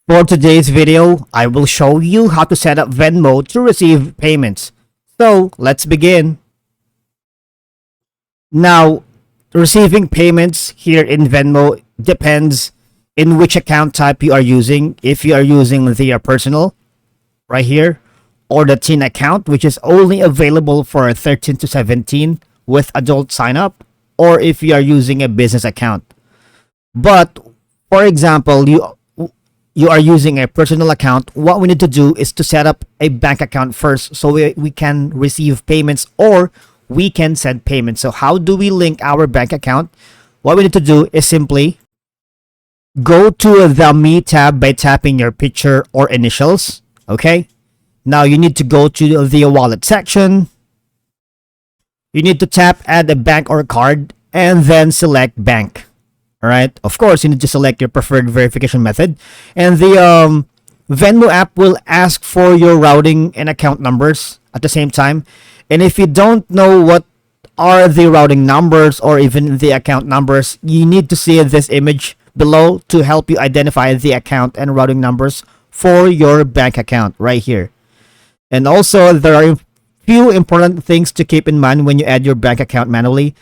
For today's video, I will show you how to set up Venmo to receive payments. So, let's begin. Now, receiving payments here in Venmo depends in which account type you are using. If you are using the personal, right here, or the teen account, which is only available for 13 to 17 with adult sign up, or if you are using a business account. But, for example, you are using a personal account, what we need to do is to set up a bank account first so we can receive payments or we can send payments. So how do we link our bank account? What we need to do is simply go to the Me tab by tapping your picture or initials. Okay. Now you need to go to the wallet section. You need to tap add a bank or card and then select bank. Alright, of course, you need to select your preferred verification method. And the Venmo app will ask for your routing and account numbers at the same time. And if you don't know what are the routing numbers or even the account numbers, you need to see this image below to help you identify the account and routing numbers for your bank account right here. And also, there are a few important things to keep in mind when you add your bank account manually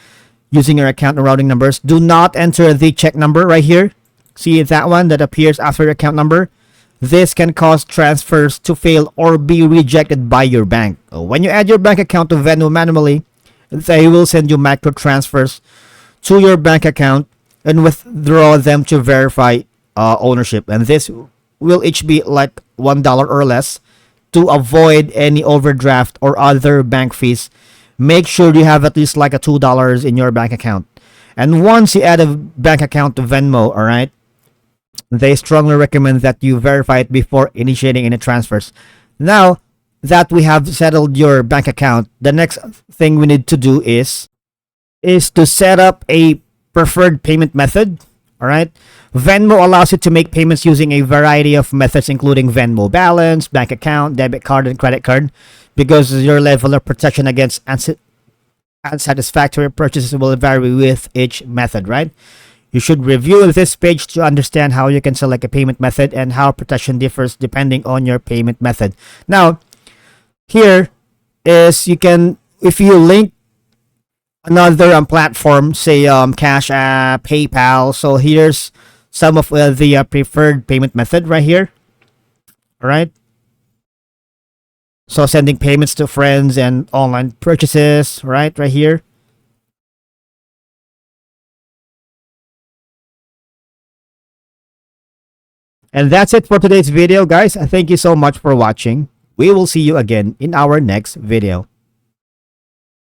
using your account and routing numbers. Do not enter the check number right here. See that one that appears after your account number? This can cause transfers to fail or be rejected by your bank. When you add your bank account to Venmo manually, they will send you micro transfers to your bank account and withdraw them to verify ownership. And this will each be like $1 or less. To avoid any overdraft or other bank fees, make sure you have at least like a $2 in your bank account. And once you add a bank account to Venmo, all right, they strongly recommend that you verify it before initiating any transfers. Now that we have settled your bank account, the next thing we need to do is to set up a preferred payment method. All right. Venmo allows you to make payments using a variety of methods, including Venmo balance, bank account, debit card, and credit card. Because your level of protection against unsatisfactory purchases will vary with each method, right? You should review this page to understand how you can select a payment method and how protection differs depending on your payment method. Now, here is you can, if you link another platform, say Cash App, PayPal. So here's some of the preferred payment method right here. All right. So sending payments to friends and online purchases, right here. And that's it for today's video, guys. Thank you so much for watching. We will see you again in our next video.